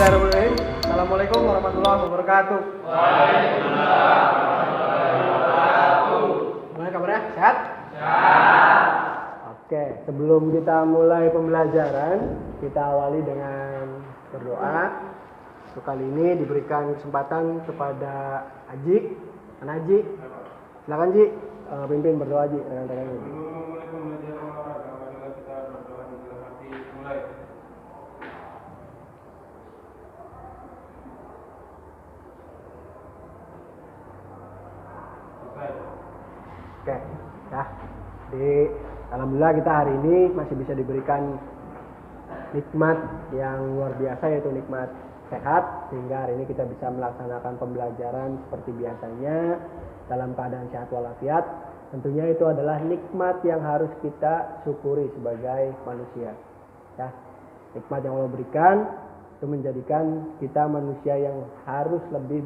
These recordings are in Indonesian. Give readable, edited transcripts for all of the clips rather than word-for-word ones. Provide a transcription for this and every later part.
Bismillahirrahmanirrahim. Assalamualaikum warahmatullahi wabarakatuh. Waalaikumsalam warahmatullahi wabarakatuh. Gimana kabarnya? Sehat? Sehat. Oke, sebelum kita mulai pembelajaran, kita awali dengan berdoa. Untuk kali ini diberikan kesempatan kepada Aji. Mana Aji? Silakan Ji, pimpin berdoa Ji. Oke, ya. Alhamdulillah kita hari ini masih bisa diberikan nikmat yang luar biasa, yaitu nikmat sehat, sehingga hari ini kita bisa melaksanakan pembelajaran seperti biasanya dalam keadaan sehat walafiat. Tentunya itu adalah nikmat yang harus kita syukuri sebagai manusia. Ya, nikmat yang Allah berikan itu menjadikan kita manusia yang harus lebih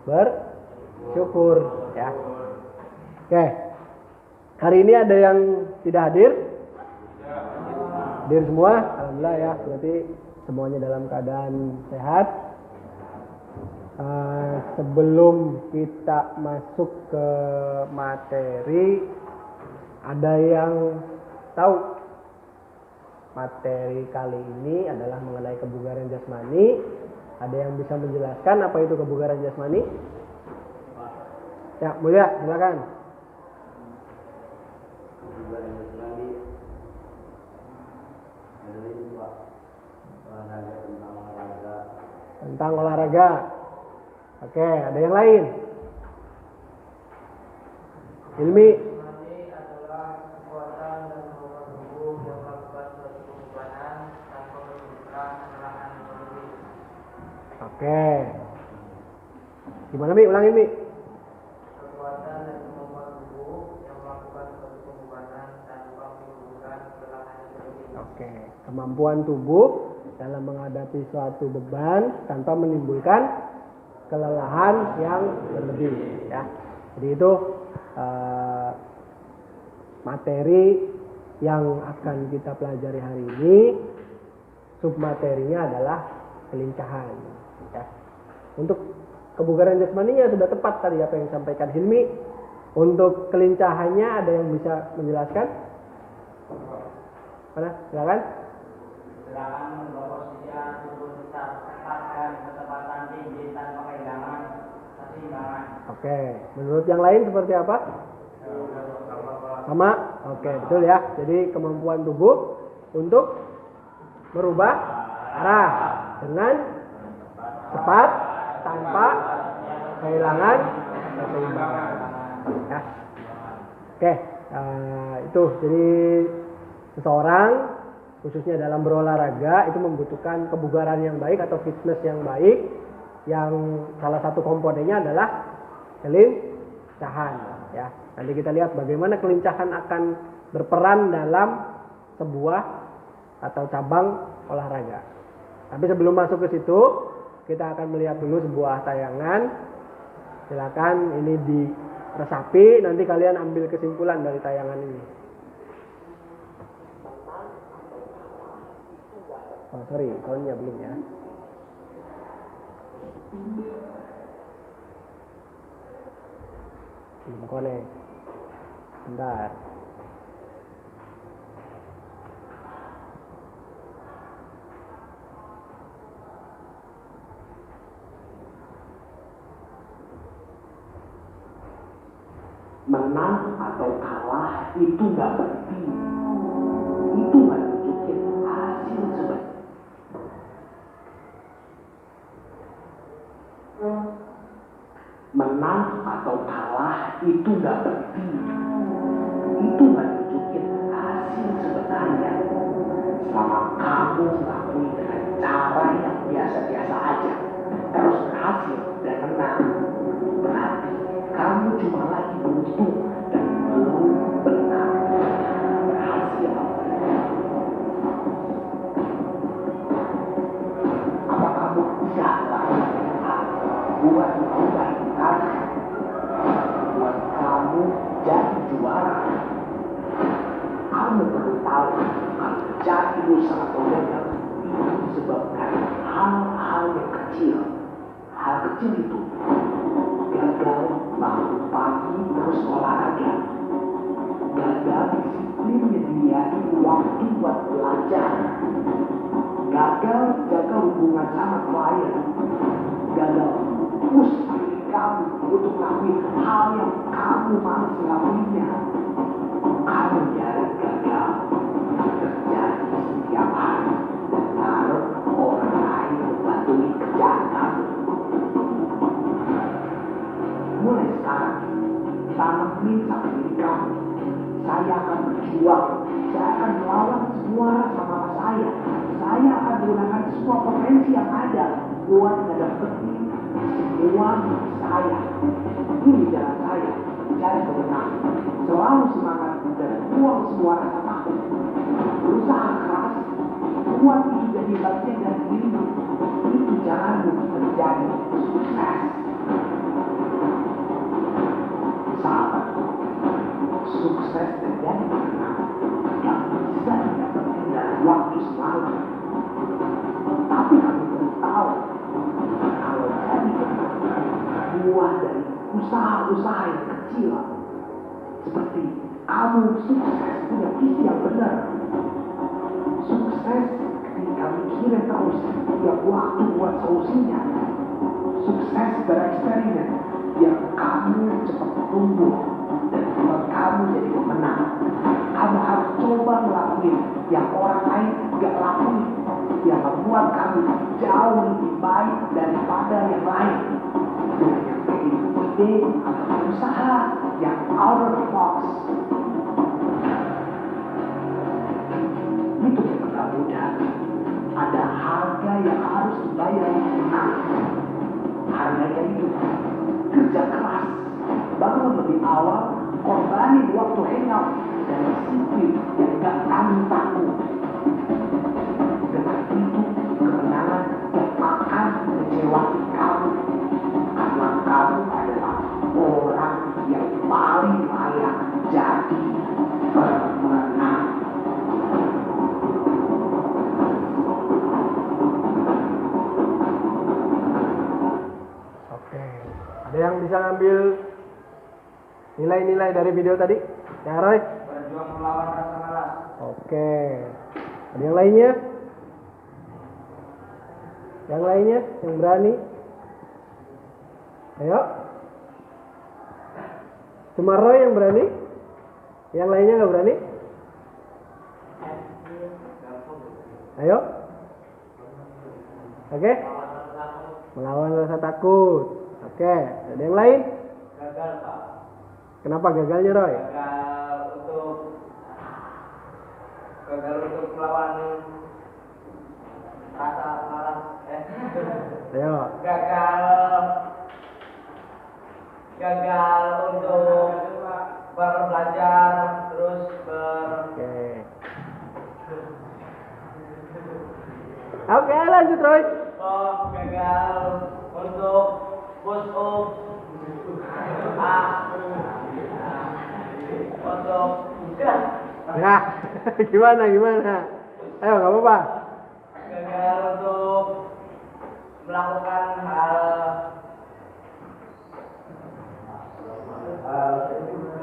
bersyukur, ya. Oke. Hari ini ada yang tidak hadir? Hadir semua? Alhamdulillah ya. Berarti semuanya dalam keadaan sehat. Sebelum kita masuk ke materi, ada yang tahu materi kali ini adalah mengenai kebugaran jasmani? Ada yang bisa menjelaskan apa itu kebugaran jasmani? Ya, Mulia, silakan. Tentang olahraga. Oke, ada yang lain? Ilmi. Oke. Gimana Mi? Ulangin Mi. Kekuatan dan kemampuan tubuh yang melakukan suatu pembebanan tanpa menimbulkan kelelahan yang berlebih. Oke, kemampuan tubuh dalam menghadapi suatu beban tanpa menimbulkan kelelahan yang berlebih, ya. Jadi itu materi yang akan kita pelajari hari ini. Submaterinya adalah kelincahan, ya. Untuk kebugaran jasmaninya sudah tepat tadi apa yang disampaikan Hilmi. Untuk kelincahannya ada yang bisa menjelaskan? Mana? Silakan. Gerakan memposisikan tubuh tetap tepat dan ketepatan tinggi tanpa kehilangan keseimbangan. Oke, menurut yang lain seperti apa? Sama? Oke, betul ya. Jadi kemampuan tubuh untuk merubah arah dengan cepat tanpa kehilangan keseimbangan. Ya. Oke, itu jadi seseorang khususnya dalam berolahraga itu membutuhkan kebugaran yang baik atau fitness yang baik, yang salah satu komponennya adalah kelincahan, ya. Nanti kita lihat bagaimana kelincahan akan berperan dalam sebuah atau cabang olahraga. Tapi sebelum masuk ke situ, kita akan melihat dulu sebuah tayangan. Silakan ini diresapi, nanti kalian ambil kesimpulan dari tayangan ini. Oh, sorry, soalnya belum ya. Belum connect. Bentar. Menang atau kalah itu nggak penting. Itu nggak nunjukin hasil sebenarnya. Menang atau kalah itu nggak penting. Itu nggak nunjukin hasil sebenarnya. Selama kamu ngelakuin dengan cara yang biasa-biasa aja, terus berhasil dan menang, berarti kamu cuma lagi beruntung dan belum benar berhasil. Apa kamu tidak lakukan buat mengubah kamu, buat kamu jadi juara? Kamu perlu tahu kalau jadi usaha atau gagal itu disebabkan hal-hal yang kecil. Hal kecil itu gagal bangun pagi terus olahraga, gagal disiplin menyediakan waktu buat belajar, gagal jaga hubungan sama klien, gagal push diri kamu untuk melakukan hal yang kamu malas melakukannya. Kamu jarang gagal terjadi setiap hari dan naruh orang lain membantu kerjaan kamu. Mulai sekarang, tanamin sama diri kamu. Saya akan berjuang. Saya akan melawan semua rasa malas saya. Saya akan menggunakan semua potensi yang ada buat ngedapetin semua saya. Ini jalan saya, jalan kemenangan. Selalu semangat dan buang semua rasa takut. Berusaha keras, buat itu jadi bagian dari dirimu. Itu jalanmu menjadi sukses. Sahabat, sukses terjadi karena gak bisa didapatkan dalam waktu semalam. Tapi kamu perlu tahu, kalau jadi buah dari usaha-usaha yang kecil, seperti kamu sukses punya visi yang benar. Sukses ketika mikirin terus tiap waktu buat solusinya. Sukses bereksperimen biar kamu cepat tumbuh dan buat kamu jadi pemenang. Kamu harus coba ngelakuin yang orang lain gak lakuin, yang membuat kamu jauh lebih baik daripada yang lain. Dengan yang kayak ide atau usaha yang out of the box. Itu yang gak mudah. Ada harga yang harus dibayar untuk menang. Harganya itu kerja keras, bangun lebih awal, korbanin waktu hangout, dan disiplin yang gak tanggung-tanggung. Dengan itu, kemenangan yang akan mengecewakan kamu. Karena kamu adalah orang yang paling layak jadi pemenang. Ada yang bisa ngambil nilai-nilai dari video tadi? Ya Roy? Berjuang melawan rasa malas. Oke. Ada yang lainnya? Yang lainnya? Yang berani? Ayo. Cuma Roy yang berani? Yang lainnya nggak berani? Ayo. Oke? Melawan rasa takut. Oke, ada yang lain? Gagal, Pak. Kenapa gagalnya, Roy? Gagal untuk melawan rasa malas. Ayo. Gagal untuk belajar terus Oke, lanjut Roy. gagal untuk push up untuk Ya, gimana? Ayo, nggak apa-apa. gagal untuk melakukan hal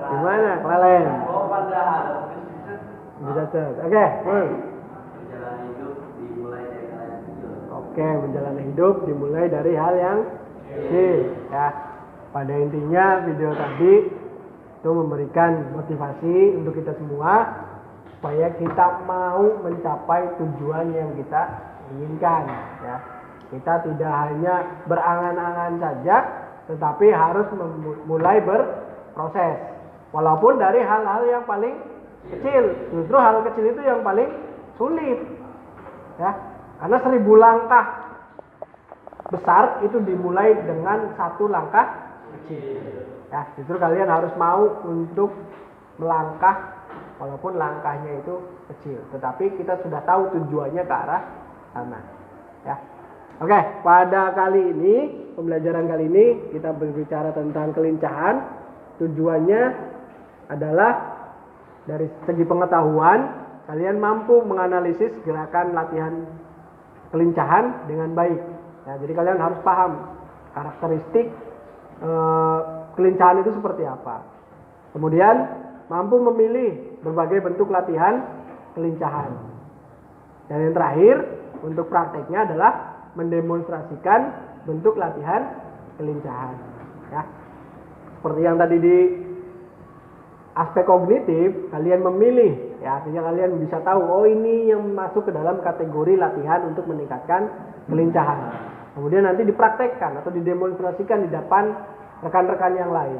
Gimana, kelalen? padahal Bisa cet. Oke, menjalani hidup dimulai dari hal yang kecil. Oke, menjalani hidup dimulai dari hal yang kecil. Ya, pada intinya video tadi itu memberikan motivasi untuk kita semua supaya kita mau mencapai tujuan yang kita inginkan. Ya, kita tidak hanya berangan-angan saja, tetapi harus mulai berproses. Walaupun dari hal-hal yang paling kecil, justru hal kecil itu yang paling sulit. Ya, karena 1000 langkah besar itu dimulai dengan 1 langkah kecil. Ya, justru kalian harus mau untuk melangkah walaupun langkahnya itu kecil, tetapi kita sudah tahu tujuannya ke arah sana. Ya. Oke, pada kali ini, pembelajaran kali ini kita berbicara tentang kelincahan. Tujuannya adalah dari segi pengetahuan, kalian mampu menganalisis gerakan latihan kelincahan dengan baik. Ya, jadi kalian harus paham karakteristik kelincahan itu seperti apa. Kemudian mampu memilih berbagai bentuk latihan kelincahan. Dan yang terakhir untuk prakteknya adalah mendemonstrasikan bentuk latihan kelincahan. Ya. Seperti yang tadi di aspek kognitif, kalian memilih, ya artinya kalian bisa tahu, oh ini yang masuk ke dalam kategori latihan untuk meningkatkan kelincahan. Kemudian nanti dipraktekkan atau didemonstrasikan di depan rekan-rekan yang lain.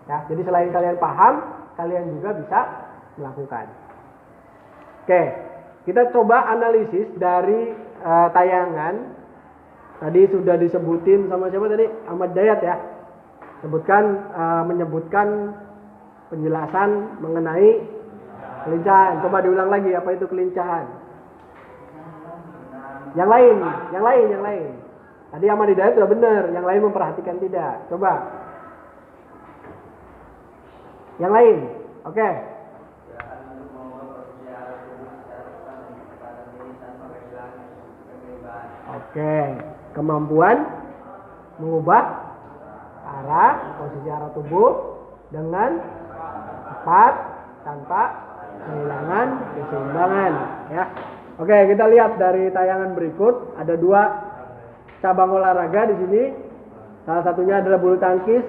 Ya, jadi selain kalian paham, kalian juga bisa melakukan. Oke, kita coba analisis dari tayangan. Tadi sudah disebutin sama siapa tadi? Ahmad Dayat ya. Menyebutkan penjelasan mengenai kelincahan. Coba diulang lagi, apa itu kelincahan? Yang lain. Tadi Ahmad Hidayat sudah benar, yang lain memperhatikan tidak. Coba. Yang lain. Oke. Oke. Kemampuan mengubah posisi arah tubuh dengan cepat tanpa kehilangan keseimbangan, ya. Oke, kita lihat dari tayangan berikut ada 2 cabang olahraga di sini. Salah satunya adalah bulu tangkis.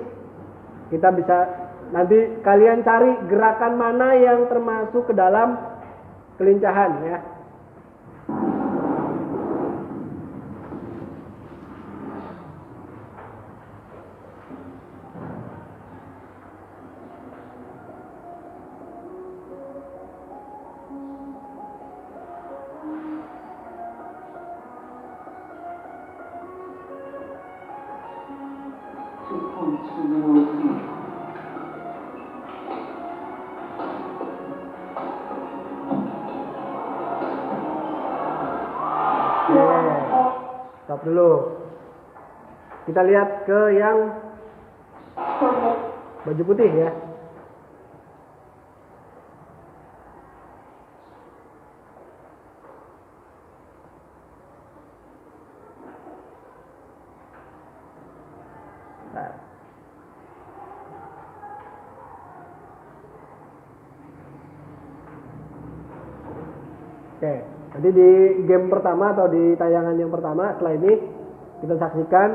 Kita bisa nanti kalian cari gerakan mana yang termasuk ke dalam kelincahan, ya. Stop dulu. Kita lihat ke yang baju putih ya. Oke, tadi di game pertama atau di tayangan yang pertama, setelah ini kita saksikan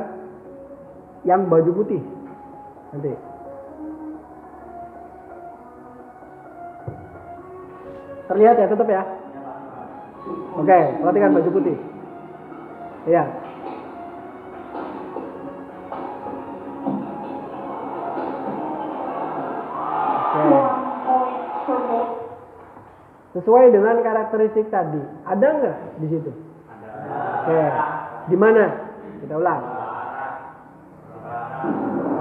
yang baju putih. Nanti. Terlihat ya, tetap ya. Oke, perhatikan baju putih. Iya. Sesuai dengan karakteristik tadi, ada nggak di situ? Ada. Oke, di mana? Kita ulang.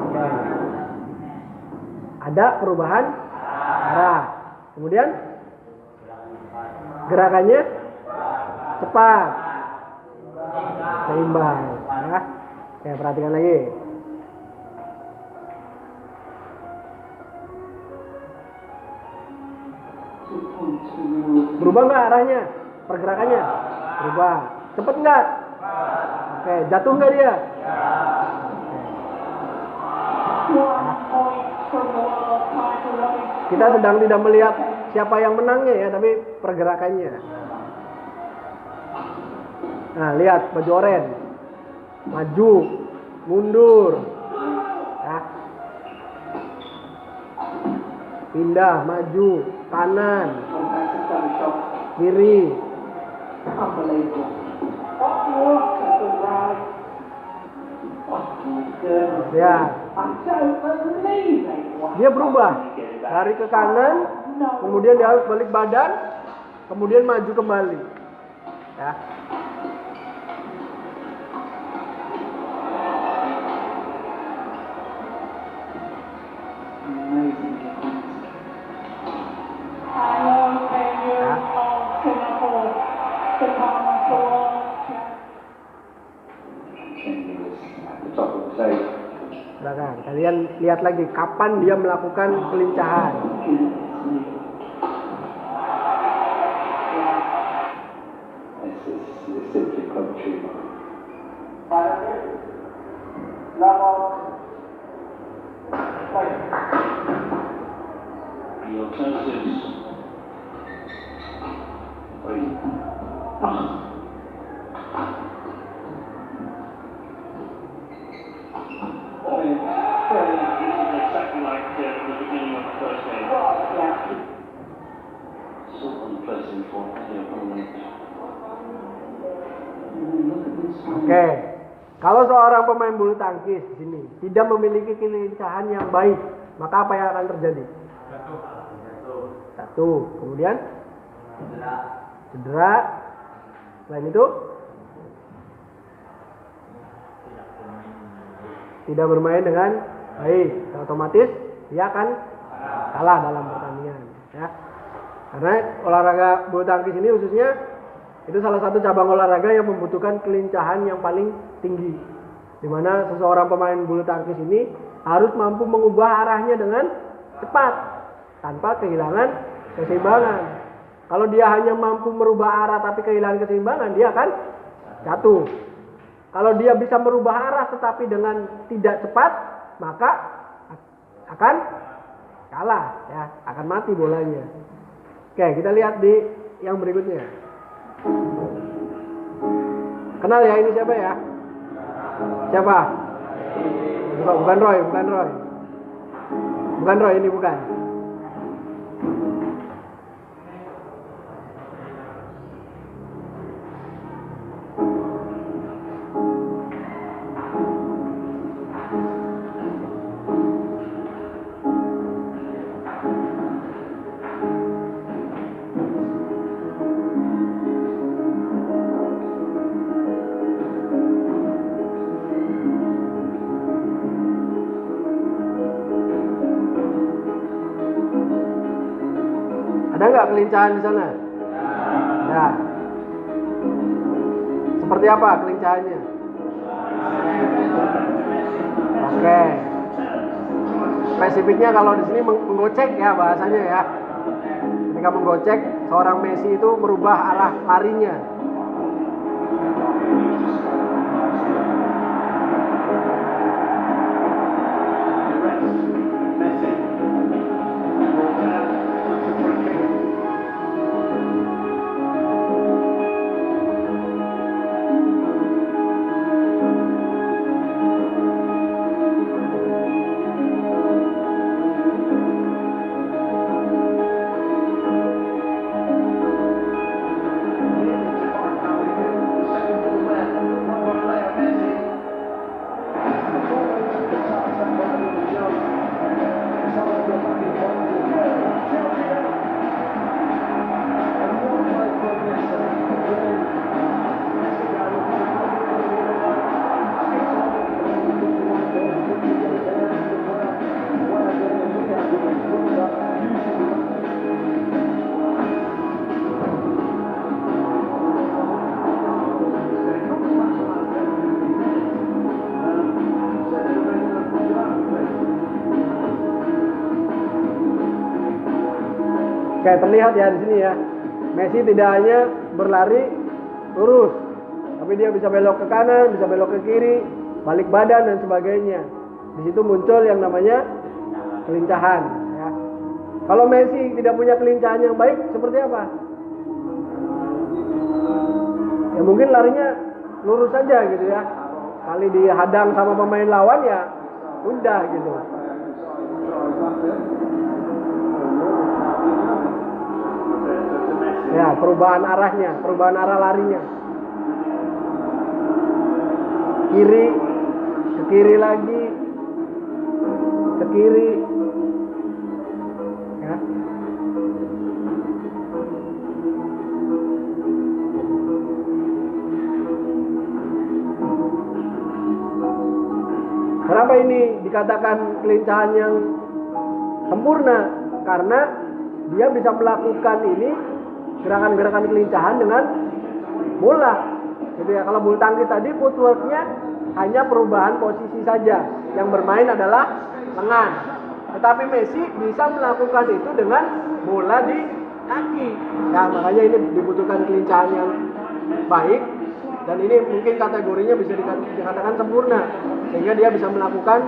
Oke. Ada perubahan arah. Kemudian gerakannya cepat, seimbang. Ya. Oke, perhatikan lagi. Berubah nggak arahnya? Pergerakannya? Berubah. Cepet nggak? Oke, jatuh nggak dia? Kita sedang tidak melihat siapa yang menangnya ya, tapi pergerakannya. Nah, lihat baju oranye. Maju, mundur. Ya. Pindah, maju, kanan, kiri. Ya. Dia berubah dari ke kanan, kemudian dia harus balik badan, kemudian maju kembali. Ya. Silakan, kalian lihat lagi kapan dia melakukan kelincahan. 分区吗？有真是可以啊。Exactly like the beginning of the first game. So on the first and fourth, your opponent. Oke. Kalau seorang pemain bulu tangkis di sini tidak memiliki kelincahan yang baik, maka apa yang akan terjadi? Satu. Kemudian cedera. Selain itu tidak bermain dengan baik, otomatis dia akan kalah dalam pertandingan, ya. Karena olahraga bulu tangkis ini khususnya itu salah satu cabang olahraga yang membutuhkan kelincahan yang paling tinggi, di mana seseorang pemain bulu tangkis ini harus mampu mengubah arahnya dengan cepat tanpa kehilangan keseimbangan. Kalau dia hanya mampu merubah arah tapi kehilangan keseimbangan, dia akan jatuh. Kalau dia bisa merubah arah tetapi dengan tidak cepat, maka akan kalah, ya, akan mati bolanya. Oke, kita lihat di yang berikutnya. Kenal ya, ini siapa ya? Siapa? Bukan Roy. Bukan Roy, ini bukan. Ada nggak kelincahan di sana? Ya. Seperti apa kelincahannya? Oke. Spesifiknya kalau di sini menggocek ya bahasanya ya. Ketika menggocek, seorang Messi itu merubah arah larinya. Kayak terlihat ya di sini ya, Messi tidak hanya berlari lurus, tapi dia bisa belok ke kanan, bisa belok ke kiri, balik badan dan sebagainya. Di situ muncul yang namanya kelincahan. Ya. Kalau Messi tidak punya kelincahan yang baik, seperti apa? Ya mungkin larinya lurus saja gitu ya. Kali dihadang sama pemain lawan ya, udah gitu. Ya, perubahan arahnya, perubahan arah larinya. Kiri, ke kiri lagi, ke kiri. Ya. Kenapa ini dikatakan kelincahan yang sempurna? Karena dia bisa melakukan ini gerakan-gerakan kelincahan dengan bola. Jadi ya, kalau bulu tangkis tadi footworknya hanya perubahan posisi saja. Yang bermain adalah lengan. Tetapi Messi bisa melakukan itu dengan bola di kaki. Nah, makanya ini dibutuhkan kelincahan yang baik Dan ini mungkin kategorinya bisa dikatakan sempurna, sehingga dia bisa melakukan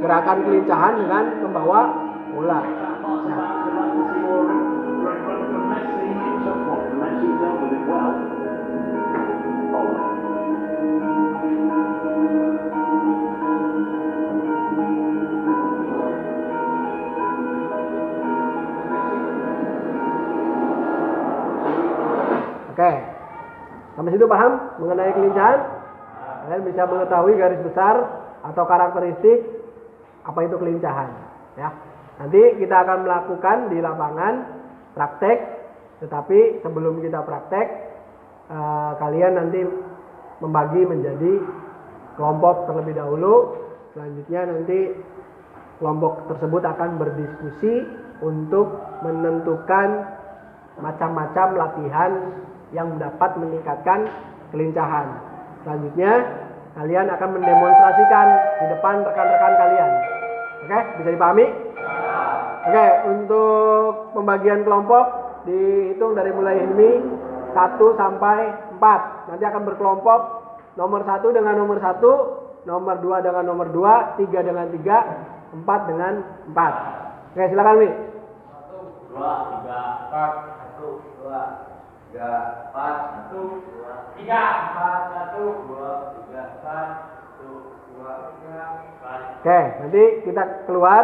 gerakan kelincahan dengan membawa bola. Nah, oke, sampai situ paham mengenai kelincahan? Kalian bisa mengetahui garis besar atau karakteristik apa itu kelincahan, ya. Nanti kita akan melakukan di lapangan praktek, tetapi sebelum kita praktek, kalian nanti membagi menjadi kelompok terlebih dahulu. Selanjutnya nanti kelompok tersebut akan berdiskusi untuk menentukan macam-macam latihan yang dapat meningkatkan kelincahan. Selanjutnya kalian akan mendemonstrasikan di depan rekan-rekan kalian. Oke, bisa dipahami? Oke, untuk pembagian kelompok dihitung dari mulai Hilmi 1 sampai 4. Nanti akan berkelompok nomor 1 dengan nomor 1, nomor 2 dengan nomor 2, 3 dengan 3, 4 dengan 4. Oke, silakan Mi. 1, 2, 3, 4, 1, 2, 3, 4, 1, 2, 3, 4, 1, 2, 3, 4, 1, 2, 3, 4. Oke, nanti kita keluar,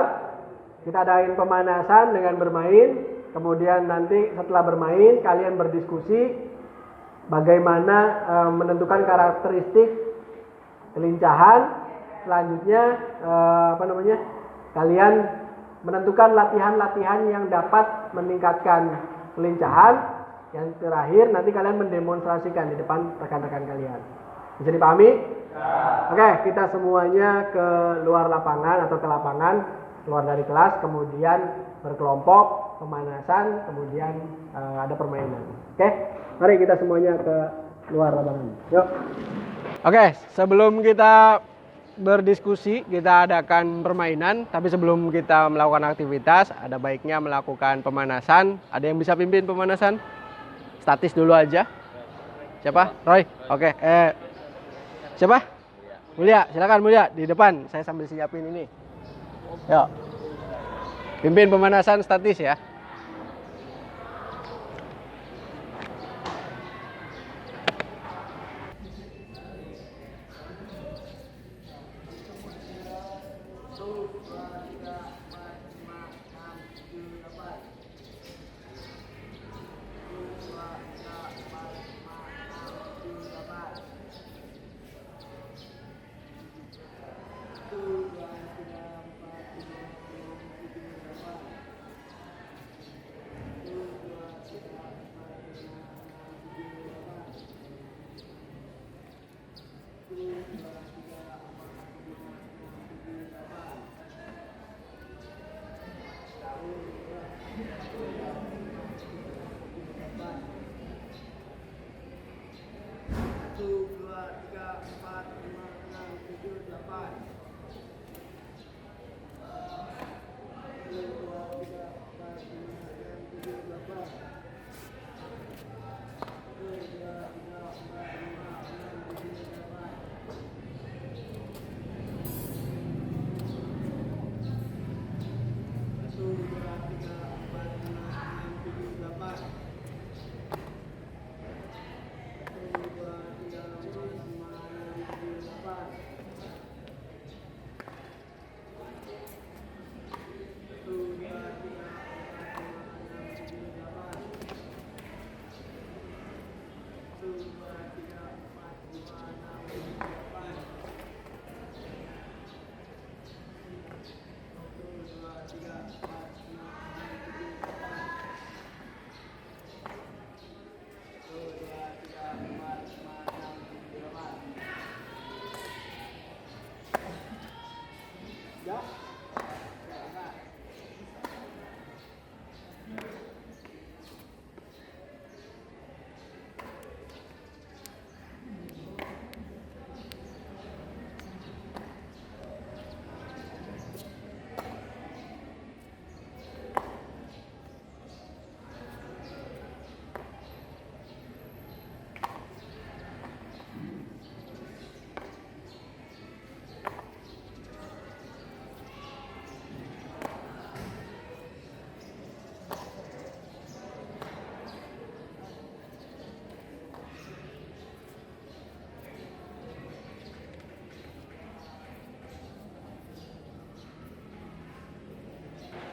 kita adain pemanasan dengan bermain. Kemudian nanti setelah bermain kalian berdiskusi bagaimana menentukan karakteristik kelincahan. Selanjutnya kalian menentukan latihan-latihan yang dapat meningkatkan kelincahan. Yang terakhir nanti kalian mendemonstrasikan di depan rekan-rekan kalian. Bisa dipahami? Oke, kita semuanya ke luar lapangan atau ke lapangan, keluar dari kelas, kemudian berkelompok, pemanasan, kemudian ada permainan. Oke, mari kita semuanya ke luar lapangan. Yuk. Oke, sebelum kita berdiskusi, kita adakan permainan. Tapi sebelum kita melakukan aktivitas, ada baiknya melakukan pemanasan. Ada yang bisa pimpin pemanasan? Statis dulu aja. Siapa? Roy. Oke. Siapa? Mulia. Silakan Mulia di depan. Saya sambil siapin ini. Yuk. Pimpin pemanasan statis ya.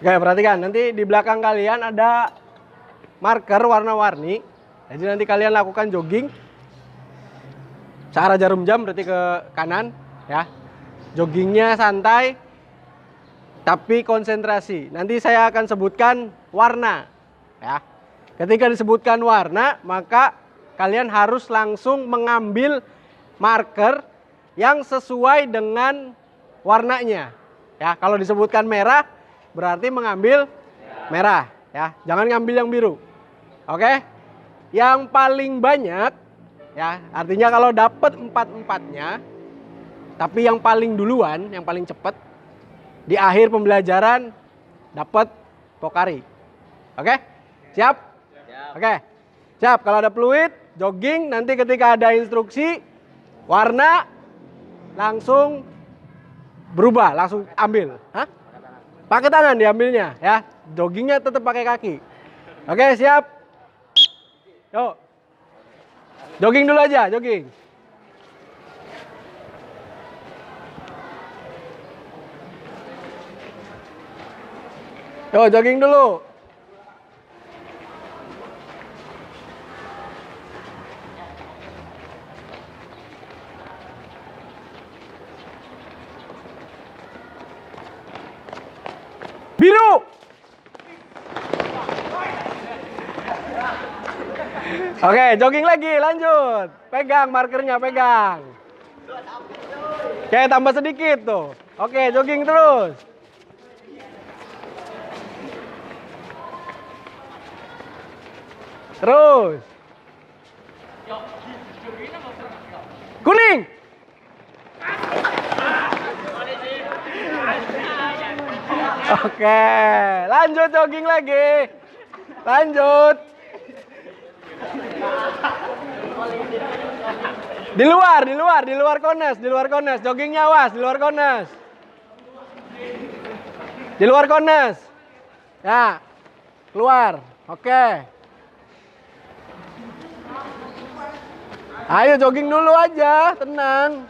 Oke, perhatikan. Nanti di belakang kalian ada marker warna-warni. Jadi nanti kalian lakukan jogging. Searah jarum jam berarti ke kanan. Ya. Joggingnya santai. Tapi konsentrasi. Nanti saya akan sebutkan warna. Ya. Ketika disebutkan warna, maka kalian harus langsung mengambil marker yang sesuai dengan warnanya. Ya, kalau disebutkan merah berarti mengambil merah, ya. Jangan ngambil yang biru. Oke? Yang paling banyak, ya, artinya kalau dapat 4-4-nya, tapi yang paling duluan, yang paling cepat di akhir pembelajaran dapat Pocari. Oke? Siap? Oke. Siap. Kalau ada fluid, jogging, nanti ketika ada instruksi warna langsung berubah, langsung ambil. Hah? Pakai tangan diambilnya, ya. Joggingnya tetap pakai kaki. Oke, siap. Yuk. Jogging dulu aja, jogging. Yuk, jogging dulu. Biru. Oke, jogging lagi, lanjut. Pegang markernya, pegang. Oke, tambah sedikit tuh. Oke, jogging terus. Terus. Kuning. Oke, lanjut jogging lagi. Lanjut. Di luar kones, joggingnya awas, di luar kones. Di luar kones. Ya, keluar. Oke. Ayo jogging dulu aja, tenang.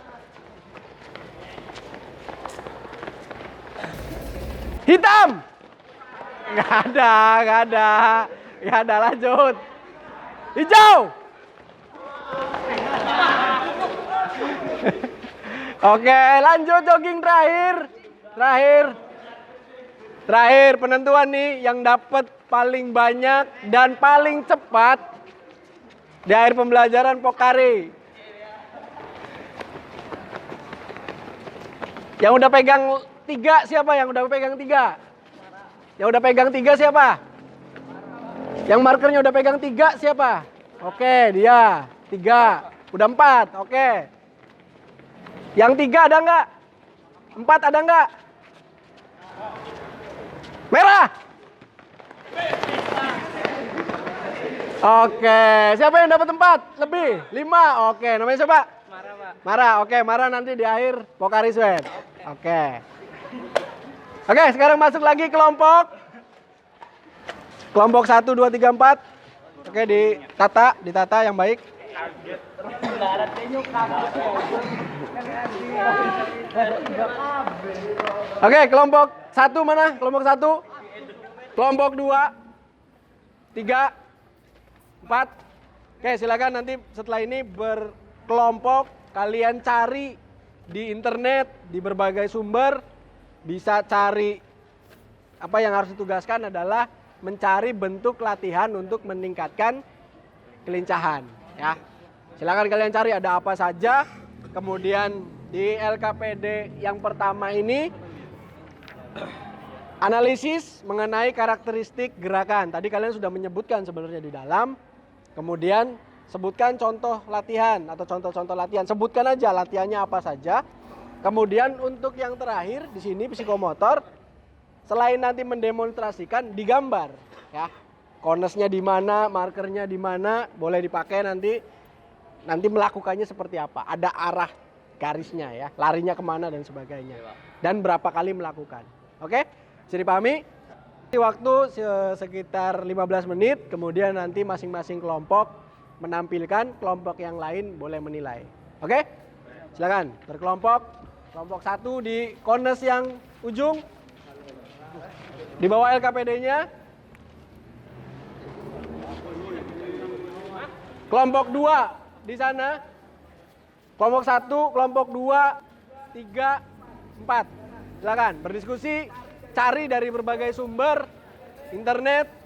Hitam. Nggak ada, lanjut. Hijau. Oke, lanjut jogging terakhir penentuan nih yang dapat paling banyak dan paling cepat di akhir pembelajaran Pocari. Yang udah pegang 3 siapa? Yang udah pegang 3? Yang udah pegang 3 siapa? Yang markernya udah pegang 3 siapa? Oke, dia 3. Udah 4, oke. Yang 3 ada nggak? 4 ada nggak? Merah. Oke, siapa yang dapat 4? Lebih? 5. Oke, namanya siapa? Marah, Pak. Marah. Oke, Marah nanti di akhir Pocari Sweat. Oke. Oke, sekarang masuk lagi kelompok 1, 2, 3, 4. Oke, ditata yang baik. Oke, kelompok 1 mana? Kelompok 1. Kelompok 2, 3, 4. Oke, silakan nanti setelah ini berkelompok, kalian cari di internet, di berbagai sumber, bisa cari apa yang harus ditugaskan adalah mencari bentuk latihan untuk meningkatkan kelincahan, ya. Silakan kalian cari ada apa saja. Kemudian di LKPD yang pertama ini analisis mengenai karakteristik gerakan. Tadi kalian sudah menyebutkan sebenarnya di dalam. Kemudian sebutkan contoh latihan atau contoh-contoh latihan. Sebutkan aja latihannya apa saja. Kemudian untuk yang terakhir di sini psikomotor, selain nanti mendemonstrasikan, digambar, ya. Konesnya di mana, markernya di mana, boleh dipakai nanti melakukannya seperti apa. Ada arah garisnya, ya, larinya kemana dan sebagainya. Dan berapa kali melakukan. Oke, bisa dipahami? Waktu sekitar 15 menit, kemudian nanti masing-masing kelompok menampilkan, kelompok yang lain boleh menilai. Oke, silakan berkelompok. Kelompok 1 di kones yang ujung. Di bawah LKPD-nya. Kelompok 2 di sana. Kelompok 1, kelompok 2, 3, 4. Silakan berdiskusi, cari dari berbagai sumber internet.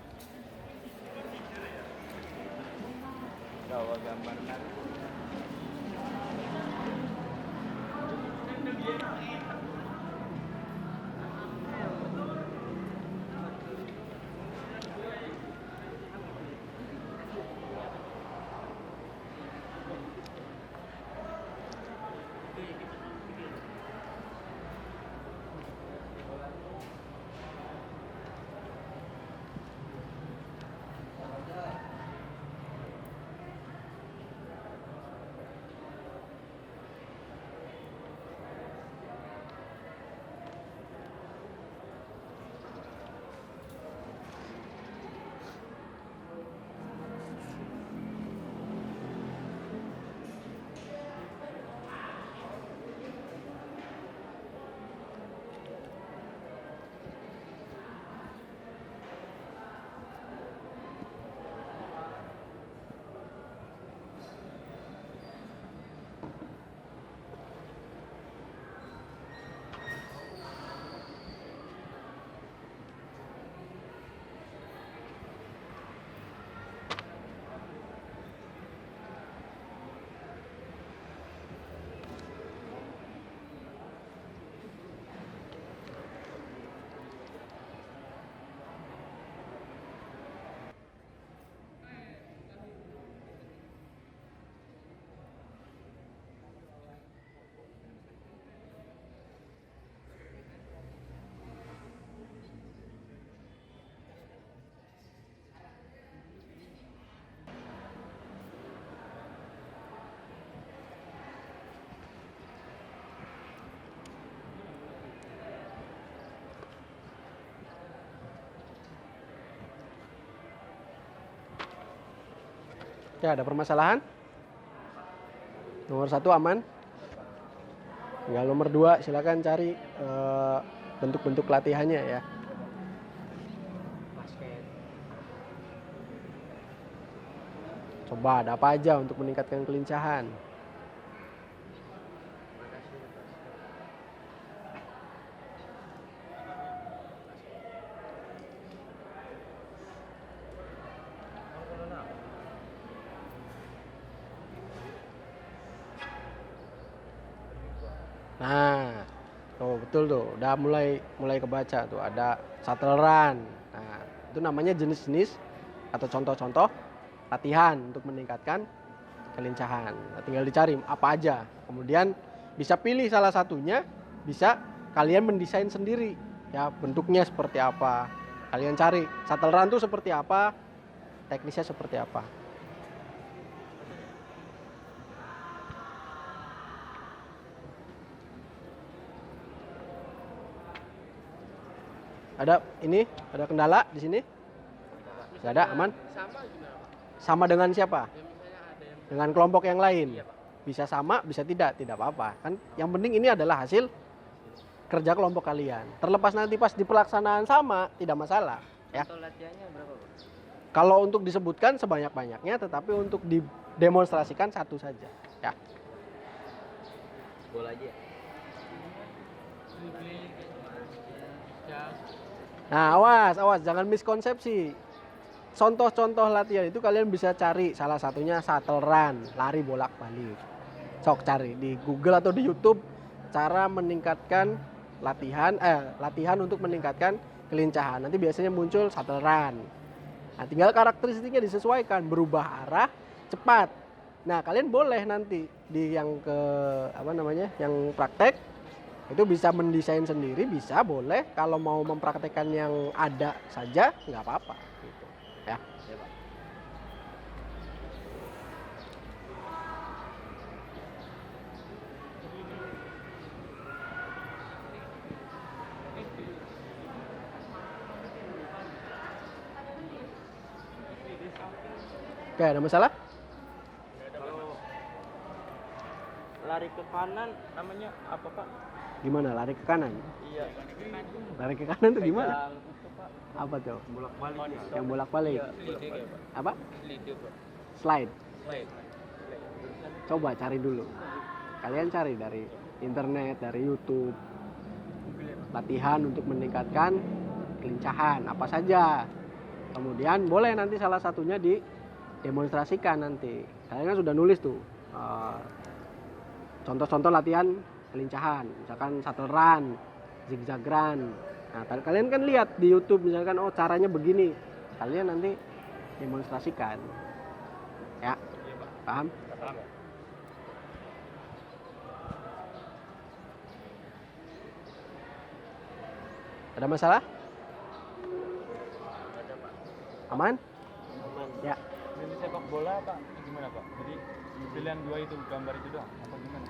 Ya, ada permasalahan? Nomor 1 aman. Tinggal nomor 2 silakan cari bentuk-bentuk latihannya ya. Coba ada apa aja untuk meningkatkan kelincahan. Nah, tuh betul tuh, udah mulai kebaca tuh, ada shuttle run. Nah, itu namanya jenis-jenis atau contoh-contoh latihan untuk meningkatkan kelincahan. Nah, tinggal dicari apa aja. Kemudian bisa pilih salah satunya, bisa kalian mendesain sendiri. Ya, bentuknya seperti apa. Kalian cari shuttle run tuh seperti apa, teknisnya seperti apa. Ada kendala di sini? Nggak ada, aman? Sama dengan siapa? Dengan kelompok yang lain. Bisa sama, bisa tidak apa-apa. Kan yang penting ini adalah hasil kerja kelompok kalian. Terlepas nanti pas di pelaksanaan sama, tidak masalah. Ya. Latihannya berapa, Pak? Kalau untuk disebutkan sebanyak-banyaknya, tetapi untuk didemonstrasikan satu saja. Ya. Bola aja. Nah, awas, jangan miskonsepsi. Contoh-contoh latihan itu kalian bisa cari, salah satunya shuttle run, lari bolak-balik. Sok cari di Google atau di YouTube cara meningkatkan latihan untuk meningkatkan kelincahan. Nanti biasanya muncul shuttle run. Nah, tinggal karakteristiknya disesuaikan, berubah arah, cepat. Nah, kalian boleh nanti di yang yang praktek itu bisa mendesain sendiri, bisa, boleh. Kalau mau mempraktekkan yang ada saja, nggak apa-apa. Gitu. Ya. Oke, ada masalah? lari ke kanan namanya apa Pak? Gimana lari ke kanan? Iya. Lari ke kanan tuh gimana? Yang itu Pak. Apa tuh? Bolak-balik. Yang bolak-balik. Iya, slide kayak Pak. Apa? Slide Pak. Slide. Slide. Coba cari dulu. Kalian cari dari internet, dari YouTube. Latihan untuk meningkatkan kelincahan apa saja. Kemudian boleh nanti salah satunya didemonstrasikan nanti. Kalian kan sudah nulis tuh contoh-contoh latihan kelincahan, misalkan shuttle run, zigzag run. Nah, kalian kan lihat di YouTube misalkan oh caranya begini. Kalian nanti demonstrasikan. Ya. Paham? Paham. Ada masalah? Ada Pak. Aman? Aman. Ya. Milih sepak bola Pak, gimana Pak? Jadi pilihan 2 itu gambar itu doang apa gimana?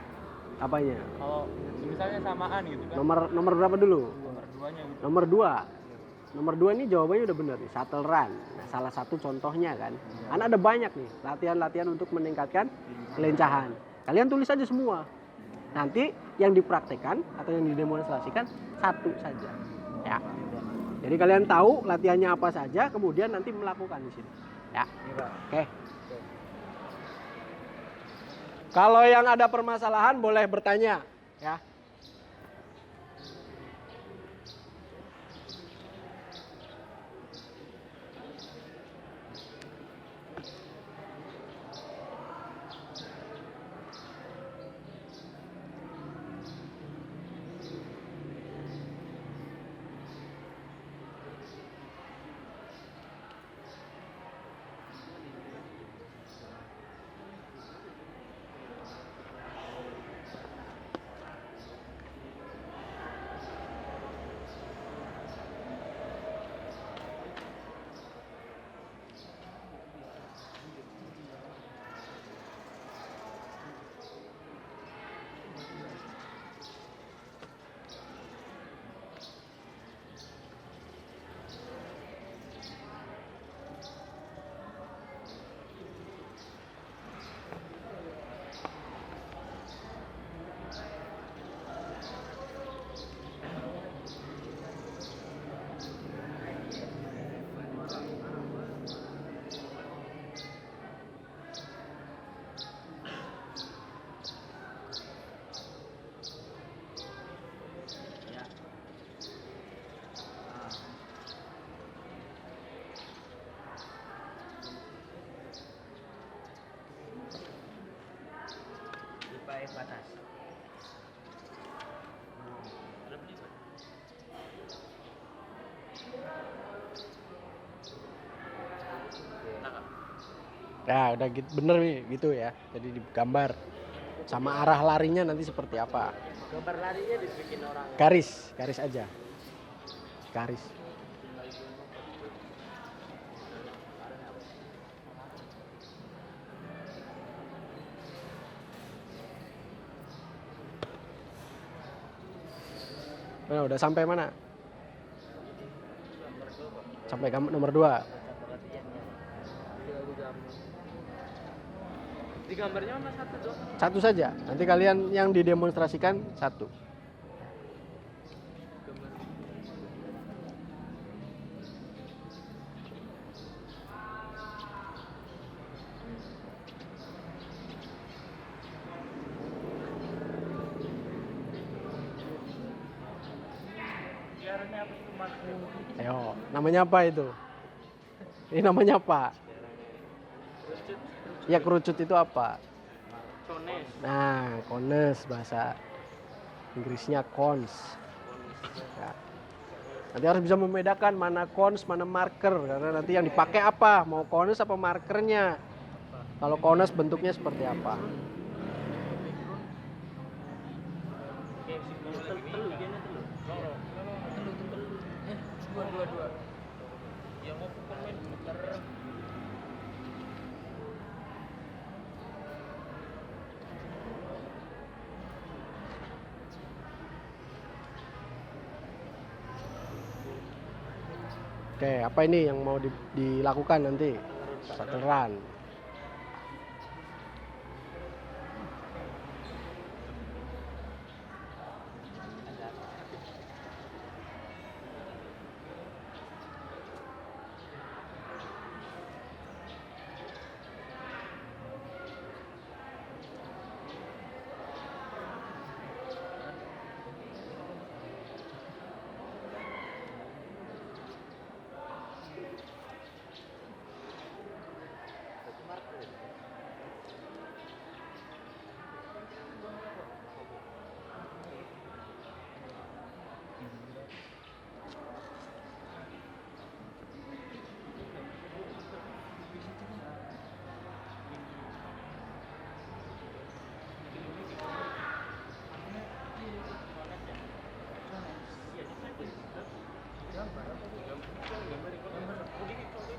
Apanya? Kalau misalnya samaan gitu kan? Nomor berapa dulu? Nomor 2-nya gitu. Nomor 2. Nomor 2 ini jawabannya udah benar nih, shuttle run. Nah, salah satu contohnya kan. Kan ada banyak nih latihan-latihan untuk meningkatkan kelincahan. Kalian tulis aja semua. Nanti yang dipraktekkan atau yang didemonstrasikan satu saja. Ya. Jadi kalian tahu latihannya apa saja, kemudian nanti melakukan di sini. Ya. Oke. Kalau yang ada permasalahan boleh bertanya, ya. Baik batas. Nah, udah gitu, bener nih gitu ya. Jadi digambar sama arah larinya nanti seperti apa. Gambar larinya dibikin orang. Garis aja. Garis. Nah, udah sampai mana? Sampai nomor 2. Di gambarnya mana satu doang? Satu saja. Nanti kalian yang didemonstrasikan satu. Ayo, namanya apa itu? Ini namanya apa? Ya, kerucut itu apa? Cones. Nah, cones bahasa Inggrisnya cones. Ya. Nanti harus bisa membedakan mana cones, mana marker, karena nanti yang dipakai apa, mau cones apa markernya. Kalau cones bentuknya seperti apa? Dua. Yang mau pukul main muter. Oke, apa ini yang mau dilakukan nanti? Shuttle run.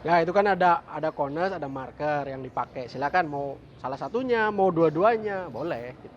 Ya itu kan ada kones, ada marker yang dipakai. Silakan mau salah satunya, mau dua-duanya, boleh gitu.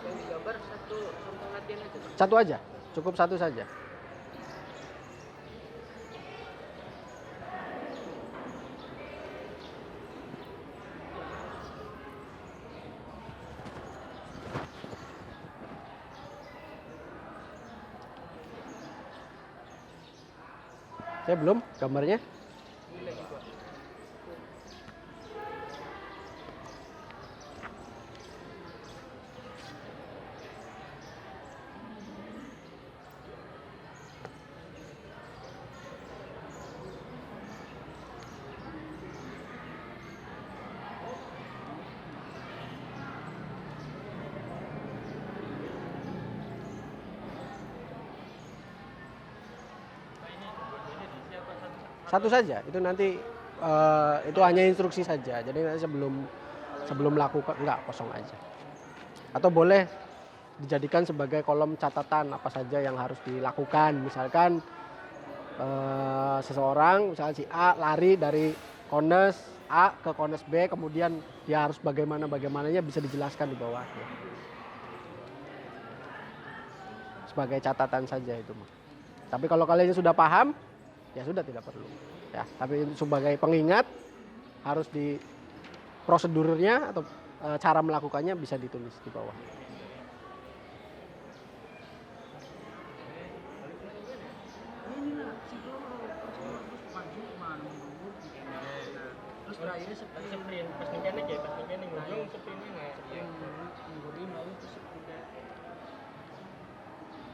Yang digambar satu contoh latihan aja, Pak. Satu aja, cukup satu saja. Saya belum gambarnya. Ini lagi, Pak. Satu saja. Itu nanti itu hanya instruksi saja. Jadi nanti sebelum melakukan enggak, kosong aja. Atau boleh dijadikan sebagai kolom catatan apa saja yang harus dilakukan. Misalkan seseorang, misalnya si A lari dari kones A ke kones B, kemudian dia harus bagaimananya bisa dijelaskan di bawahnya. Sebagai catatan saja itu mah. Tapi kalau kalian sudah paham, ya sudah tidak perlu. Ya, tapi sebagai pengingat harus di prosedurnya atau cara melakukannya bisa ditulis di bawah. Terus terakhirnya sprint, pas mekanik ya, pas mekanik ujung sprintnya nggak nggurin lalu terus sprintnya.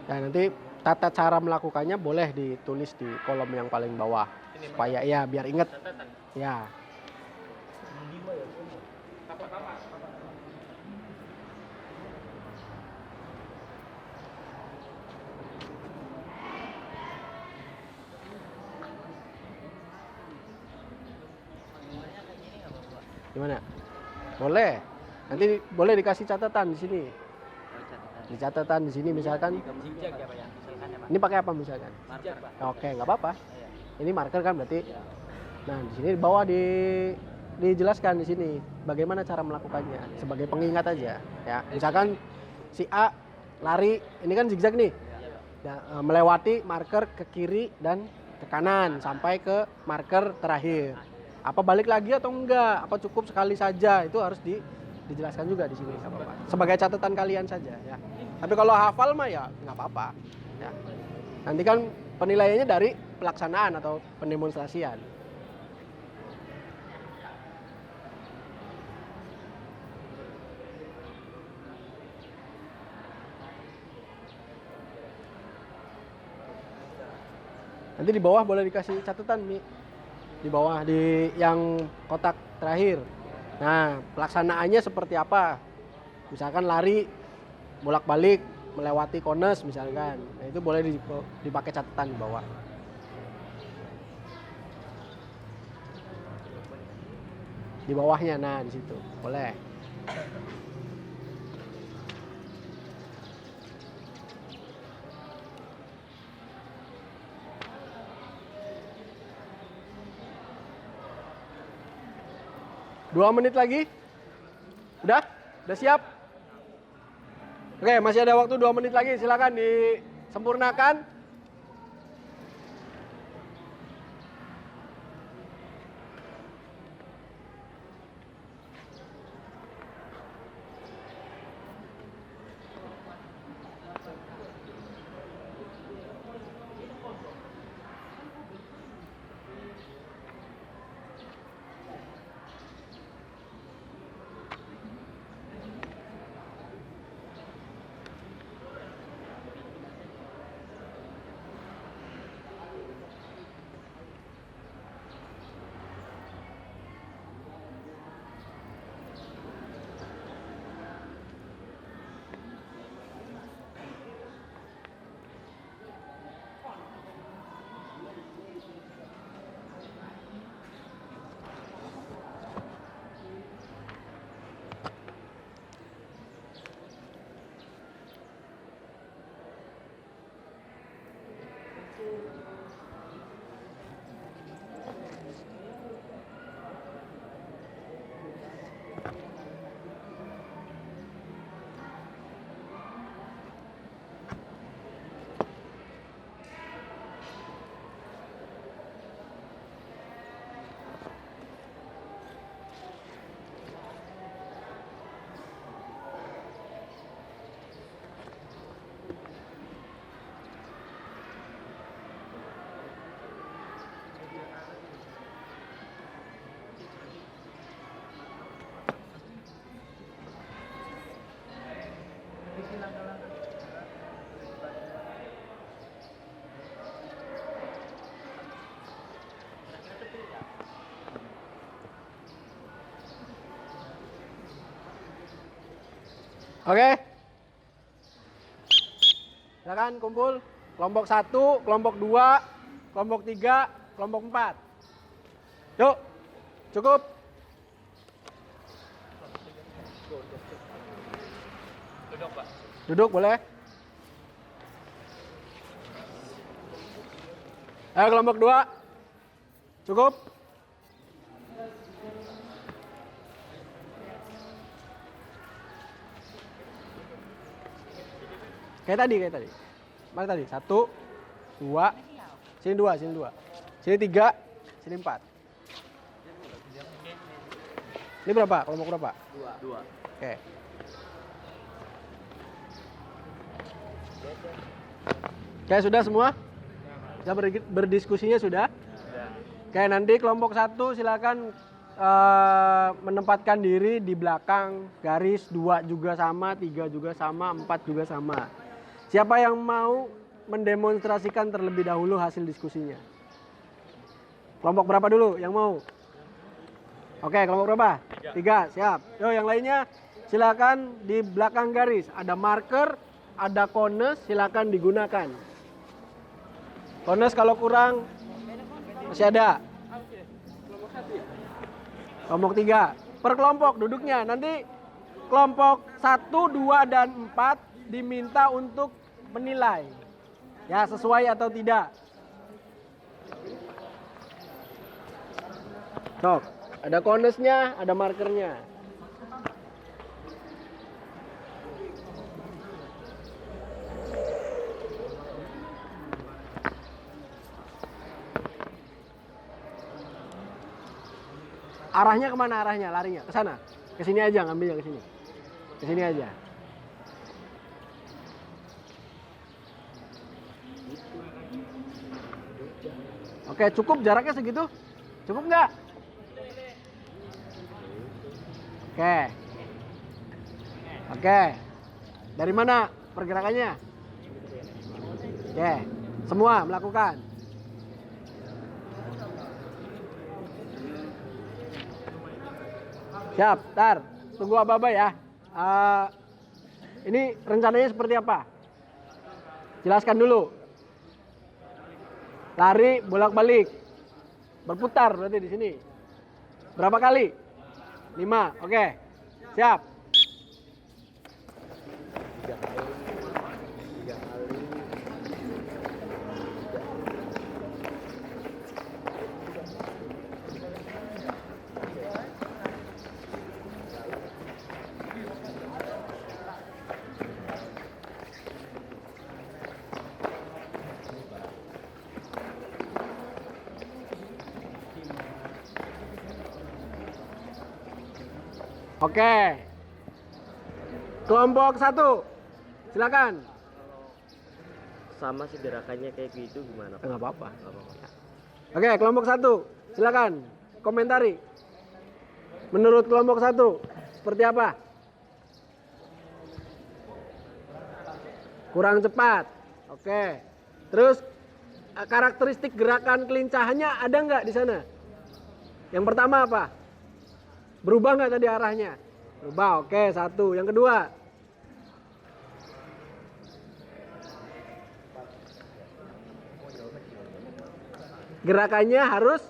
Nah, nanti tata cara melakukannya boleh ditulis di kolom yang paling bawah. Ini, Supaya ya biar inget. catatan. Ya. Apa? Gimana? Boleh. Nanti boleh dikasih catatan di sini. Di catatan di sini misalkan. Zigzag ya, Pak ya. Misalkan ya, Pak. Ini pakai apa misalkan? Zigzag, Pak. Oke, nggak apa-apa. Ini marker kan berarti. Nah, di sini di bawah dijelaskan di sini bagaimana cara melakukannya sebagai pengingat aja. Ya, misalkan si A lari, ini kan zigzag nih. Ya, melewati marker ke kiri dan ke kanan sampai ke marker terakhir. Apa balik lagi atau enggak? Apa cukup sekali saja? Itu harus dijelaskan juga di sini, nggak apa-apa. Sebagai catatan kalian saja ya. Tapi kalau hafal mah ya nggak apa-apa. Ya. Nanti kan penilaiannya dari pelaksanaan atau pendemonstrasian. Nanti di bawah boleh dikasih catatan nih. Di bawah di yang kotak terakhir. Nah, pelaksanaannya seperti apa? Misalkan lari bolak-balik melewati kones misalkan. Nah, itu boleh dipakai catatan di bawah. Di bawahnya, nah di situ boleh. Dua menit lagi? Udah? Udah siap? Oke, masih ada waktu 2 menit lagi. Silakan disempurnakan. Oke. Silakan kumpul. Kelompok 1, kelompok 2, kelompok 3, kelompok 4. Yuk. Cukup. Duduk, Pak. Duduk boleh. Ayo kelompok 2. Cukup. Kayak tadi. Mana tadi? 1, 2, sini 2, sini 2. Sini 3, sini 4. Ini berapa? Kelompok berapa? 2. Oke. Oke, sudah semua? Kita berdiskusinya sudah? Oke, nanti kelompok 1 silakan menempatkan diri di belakang garis. 2 juga sama, 3 juga sama, 4 juga sama. Siapa yang mau mendemonstrasikan terlebih dahulu hasil diskusinya? Kelompok berapa dulu yang mau? Oke, kelompok berapa? 3, siap. Yo, yang lainnya silakan di belakang garis. Ada marker, ada kones, silakan digunakan. Kones kalau kurang masih ada. Kelompok 3. Per kelompok duduknya. Nanti kelompok 1, 2, dan 4 diminta untuk menilai. Ya, sesuai atau tidak. Sok, ada konesnya, ada markernya. Arahnya kemana arahnya? Larinya ke sana. Ke sini aja, ngambilnya ke sini. Ke sini aja. Oke, cukup jaraknya segitu? Cukup nggak? Oke. Oke. Dari mana pergerakannya? Oke. Semua melakukan. Siap, tar. Tunggu Aba-aba ya. Ini rencananya seperti apa? Jelaskan dulu. Lari bolak-balik. Berputar berarti di sini. Berapa kali? 5. Oke. Siap. 3 kali. Oke. Kelompok 1. Silakan. Sama sih gerakannya kayak gitu gimana? Enggak apa-apa. Oke, kelompok 1. Silakan komentari. Menurut kelompok 1 seperti apa? Kurang cepat. Oke. Terus karakteristik gerakan kelincahannya ada nggak di sana? Yang pertama apa? Berubah nggak tadi arahnya? Berubah. Oke, 1. Yang kedua? Gerakannya harus,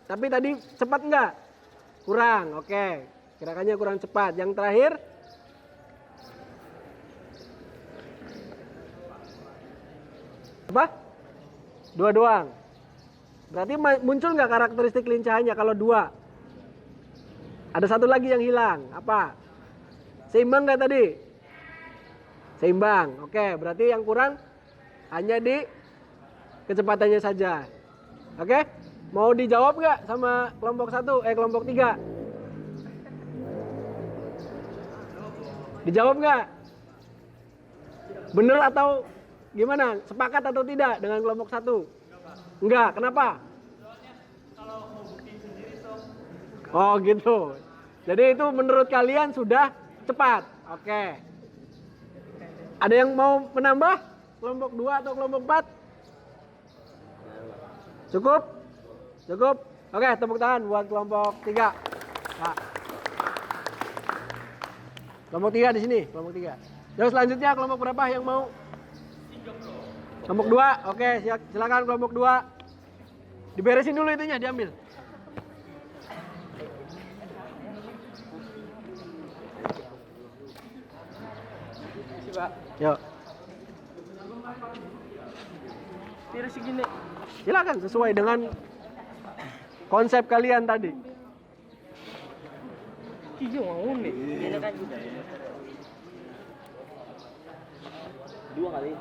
tapi tadi cepat nggak? Kurang. Oke. Gerakannya kurang cepat. Yang terakhir? Apa? 2 doang. Berarti muncul nggak karakteristik kelincahannya kalau 2? Ada satu lagi yang hilang. Apa? Seimbang nggak tadi? Seimbang. Oke, berarti yang kurang hanya di kecepatannya saja. Oke? Mau dijawab nggak sama kelompok 1? Kelompok 3? Dijawab nggak? Bener atau gimana? Sepakat atau tidak dengan kelompok 1? Enggak. Kenapa? Oh gitu. Jadi itu menurut kalian sudah cepat. Oke. Ada yang mau menambah? Kelompok 2 atau kelompok 4? Cukup? Cukup? Oke, tepuk tangan buat kelompok 3. Nah. Kelompok 3 di sini, kelompok 3. Terus selanjutnya kelompok berapa yang mau? Kelompok 2. Oke, silakan kelompok 2. Diberesin dulu itunya, diambil. Yuk. Tiris segini. Silakan sesuai dengan konsep kalian tadi. Iya mau nih. Ini kan juga. Dua kali.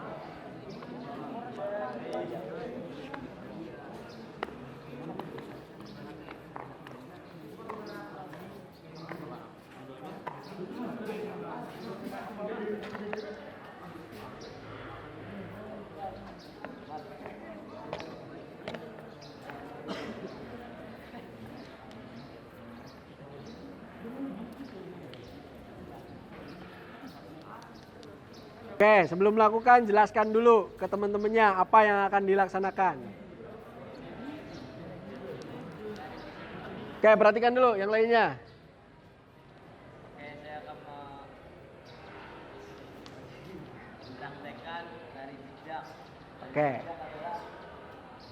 Oke, sebelum melakukan jelaskan dulu ke teman-temannya apa yang akan dilaksanakan. Oke, perhatikan dulu yang lainnya. Oke, saya akan mempraktekkan dari jejak. Oke.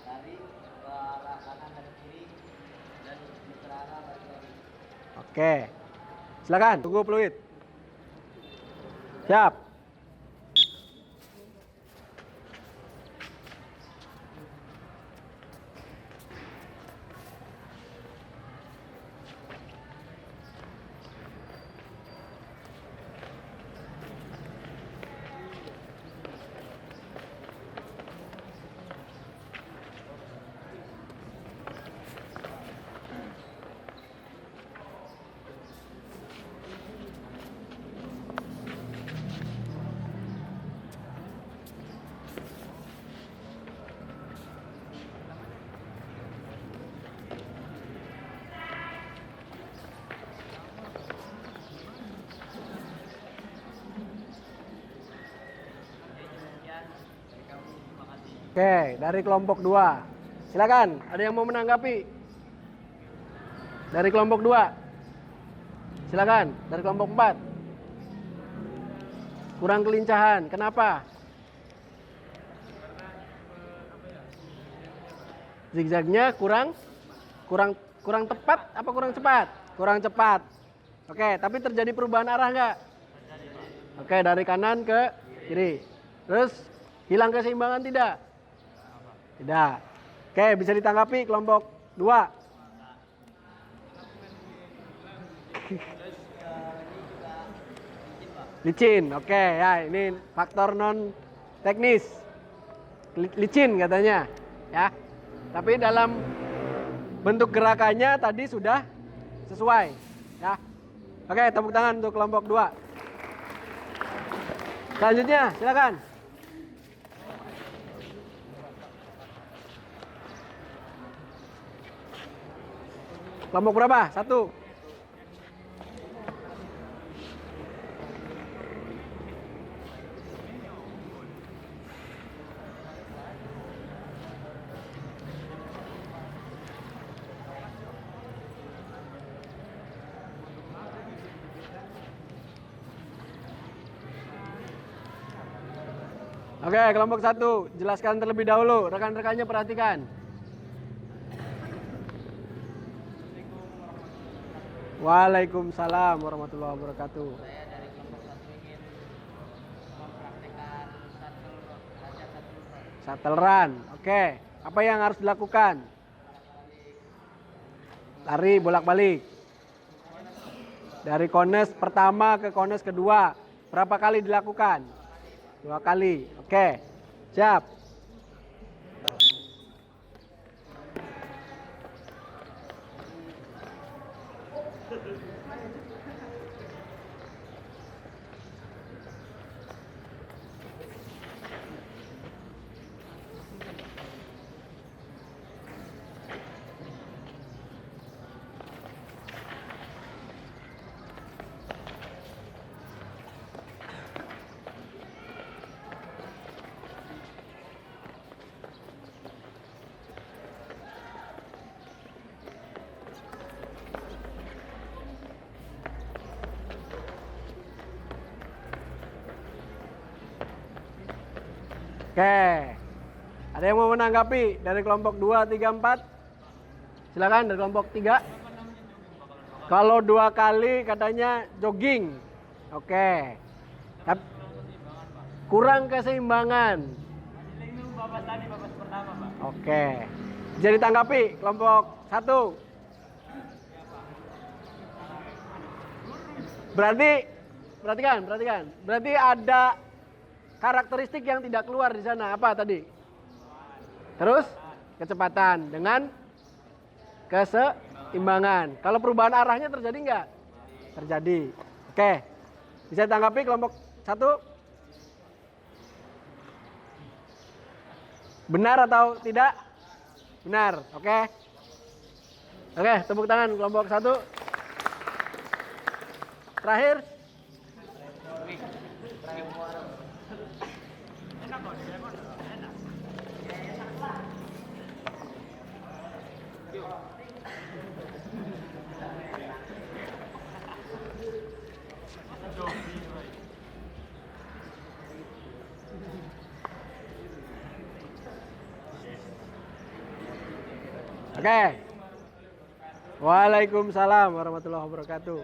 Dari ke arah kanan dan kiri dan di arah balik lagi. Oke. Silakan, tunggu peluit. Siap. Oke, dari kelompok 2. Silakan, ada yang mau menanggapi? Dari kelompok 2. Silakan, dari kelompok 4. Kurang kelincahan, kenapa? Zigzagnya kurang tepat apa kurang cepat? Kurang cepat. Oke, tapi terjadi perubahan arah nggak? Oke, dari kanan ke kiri. Terus hilang keseimbangan tidak? Tidak. Oke, bisa ditanggapi kelompok 2. Licin. Oke, ya ini faktor non teknis. Licin katanya, ya. Tapi dalam bentuk gerakannya tadi sudah sesuai, ya. Oke, tepuk tangan untuk kelompok 2. Selanjutnya, silakan. Kelompok berapa? 1. Oke, kelompok 1. Jelaskan terlebih dahulu. Rekan-rekannya perhatikan. Waalaikumsalam warahmatullahi wabarakatuh. Saya dari kelompok 1 ingin mempraktekkan Shuttle run. Oke, apa yang harus dilakukan? Lari bolak-balik. Dari kones pertama ke kones kedua. Berapa kali dilakukan? 2 kali. Oke, siap. Oke. Ada yang mau menanggapi dari kelompok 2, 3, 4? Silakan dari kelompok 3. Kalau 2 kali katanya jogging. Oke. Kurang keseimbangan. Oke. Jadi tanggapi kelompok 1. Perhatikan. Berarti ada karakteristik yang tidak keluar di sana. Apa tadi? Terus kecepatan dengan keseimbangan. Kalau perubahan arahnya terjadi nggak? Terjadi. Oke. Bisa tanggapi kelompok 1? Benar atau tidak? Benar. Oke. Oke, tepuk tangan kelompok 1. Terakhir. Oke. Waalaikumsalam warahmatullahi wabarakatuh.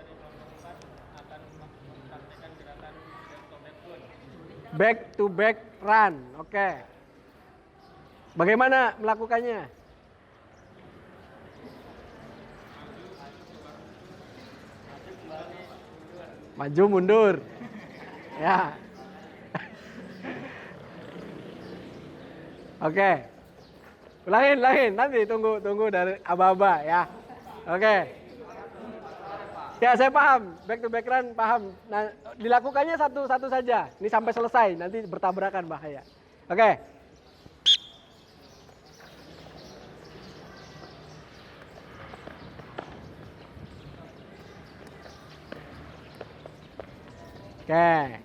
Back to back run. Oke. Bagaimana melakukannya? Maju mundur. Ya. Oke. Ulangin, nanti tunggu dari aba-aba ya. Oke. Ya saya paham, back to back run paham. Nah, dilakukannya satu-satu saja. Ini sampai selesai, nanti bertabrakan bahaya. Oke. Oke.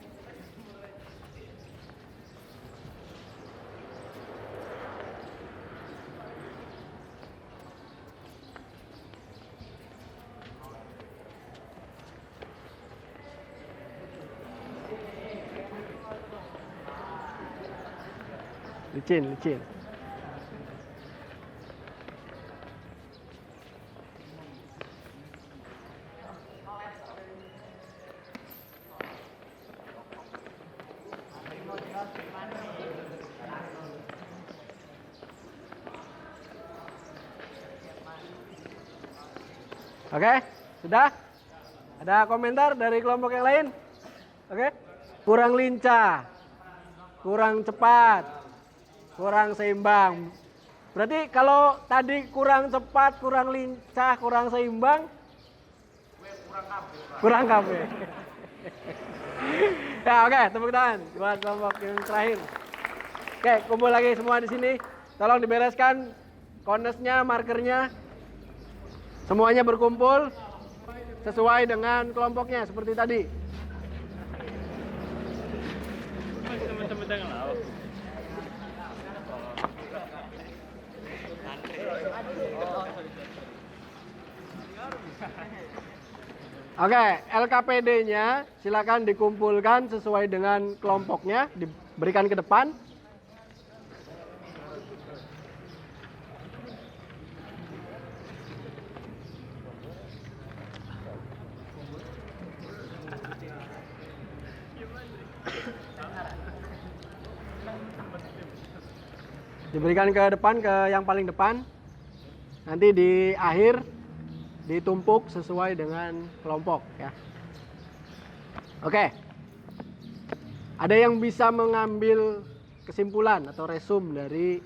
Licin. Oke, sudah? Ada komentar dari kelompok yang lain? Oke. Kurang lincah, kurang cepat, kurang seimbang. Berarti kalau tadi kurang cepat, kurang lincah, kurang seimbang, kurang kafe. Ya oke, tepuk tangan buat kelompok yang terakhir. Oke, kumpul lagi semua di sini. Tolong dibereskan konesnya, markernya. Semuanya berkumpul sesuai dengan kelompoknya seperti tadi. Oke, LKPD-nya silakan dikumpulkan sesuai dengan kelompoknya, diberikan ke depan. Diberikan ke depan, ke yang paling depan. Nanti di akhir ditumpuk sesuai dengan kelompok ya. Oke. Ada yang bisa mengambil kesimpulan atau resum dari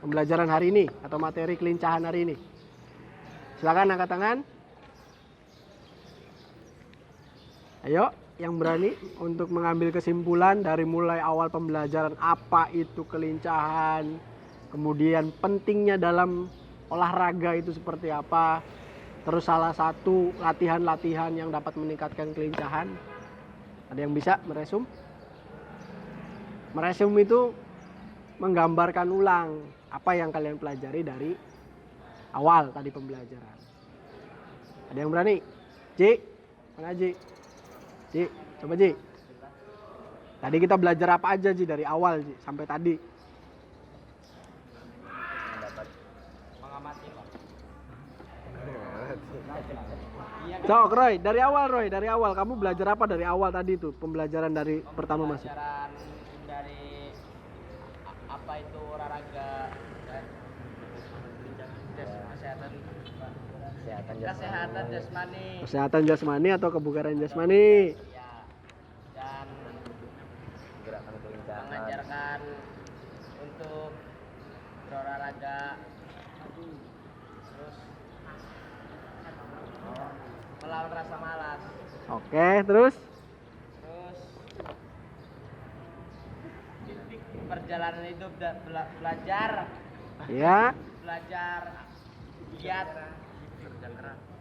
pembelajaran hari ini atau materi kelincahan hari ini? Silakan angkat tangan. Ayo, yang berani untuk mengambil kesimpulan dari mulai awal pembelajaran apa itu kelincahan, kemudian pentingnya dalam olahraga itu seperti apa, terus salah satu latihan-latihan yang dapat meningkatkan kelincahan. Ada yang bisa meresum? Meresum itu menggambarkan ulang apa yang kalian pelajari dari awal tadi pembelajaran. Ada yang berani? Ji, mana Ji? Ji, coba Ji. Tadi kita belajar apa aja Ji dari awal Ji sampai tadi? Sok Roy, dari awal kamu belajar apa dari awal tadi tuh pembelajaran dari pertama masuk? Pembelajaran dari apa itu olahraga dan kesehatan jasmani. Kesehatan jasmani atau kebugaran jasmani? Ya. Dan mengajarkan untuk berolahraga terus melawan rasa malas. Oke, terus? Terus perjalanan hidup dan belajar Ya. giat,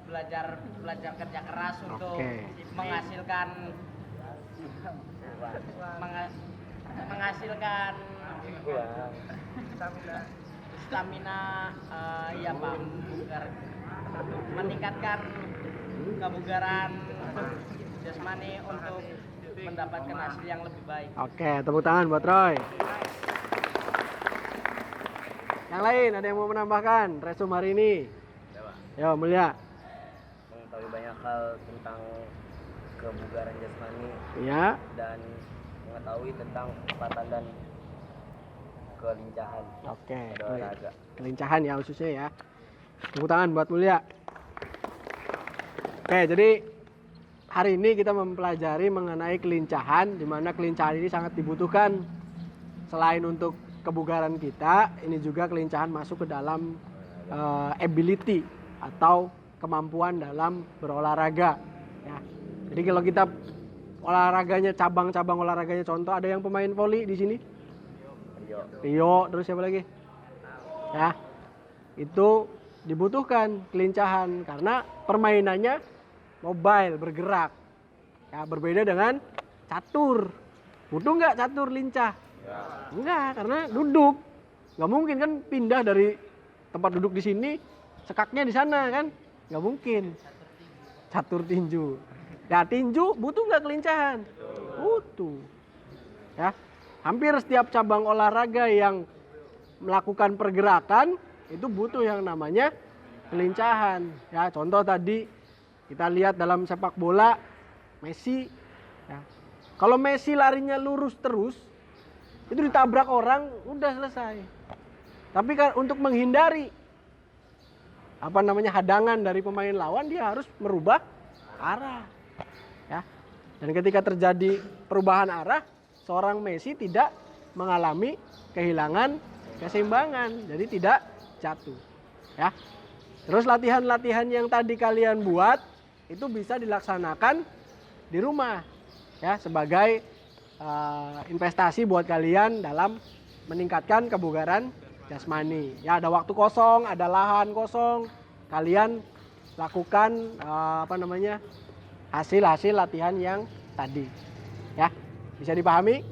belajar kerja keras untuk Oke. menghasilkan stamina, ya Pak, meningkatkan kebugaran jasmani untuk mendapatkan hasil yang lebih baik. Oke, tepuk tangan buat Roy. Yang lain ada yang mau menambahkan resum hari ini? Yo, Mulia. Mengetahui banyak hal tentang kebugaran jasmani Ya. dan mengetahui tentang kecepatan dan kelincahan Oke. pada olahraga. Kelincahan ya khususnya ya. Tepuk tangan buat Mulia. Oke, jadi hari ini kita mempelajari mengenai kelincahan, di mana kelincahan ini sangat dibutuhkan selain untuk kebugaran kita, ini juga kelincahan masuk ke dalam ability atau kemampuan dalam berolahraga. Ya. Jadi kalau kita olahraganya cabang-cabang olahraganya, contoh ada yang pemain voli di sini, Rio, terus siapa lagi? Ya, itu dibutuhkan kelincahan karena permainannya mobile, bergerak. Ya, berbeda dengan catur. Butuh nggak catur lincah? Enggak, karena duduk. Nggak mungkin kan pindah dari tempat duduk di sini, sekaknya di sana kan? Nggak mungkin. Catur tinju. Ya, tinju butuh nggak kelincahan? Butuh. Ya, hampir setiap cabang olahraga yang melakukan pergerakan itu butuh yang namanya kelincahan. Ya, contoh tadi kita lihat dalam sepak bola Messi. Ya. Kalau Messi larinya lurus terus, itu ditabrak orang udah selesai. Tapi kan untuk menghindari hadangan dari pemain lawan, dia harus merubah arah. Ya. Dan ketika terjadi perubahan arah, seorang Messi tidak mengalami kehilangan keseimbangan, jadi tidak jatuh. Ya. Terus latihan-latihan yang tadi kalian buat itu bisa dilaksanakan di rumah, ya, sebagai investasi buat kalian dalam meningkatkan kebugaran jasmani. Ya, ada waktu kosong, ada lahan kosong, kalian lakukan hasil-hasil latihan yang tadi. Ya, bisa dipahami?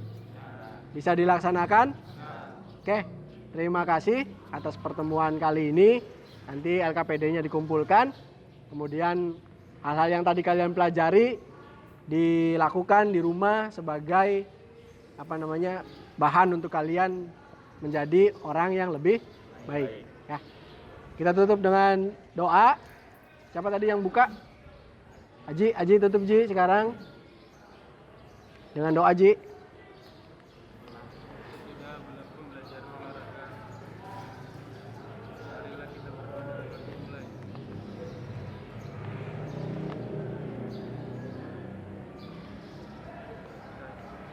Bisa dilaksanakan? Oke, terima kasih atas pertemuan kali ini. Nanti LKPD-nya dikumpulkan, kemudian hal-hal yang tadi kalian pelajari dilakukan di rumah sebagai bahan untuk kalian menjadi orang yang lebih baik. Ya. Kita tutup dengan doa. Siapa tadi yang buka? Aji tutup Ji sekarang. Dengan doa Ji.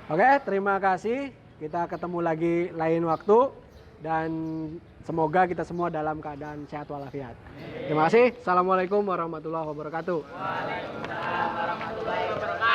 Oke, terima kasih. Kita ketemu lagi lain waktu dan semoga kita semua dalam keadaan sehat walafiat. Terima kasih. Assalamualaikum warahmatullahi wabarakatuh. Waalaikumsalam warahmatullahi wabarakatuh.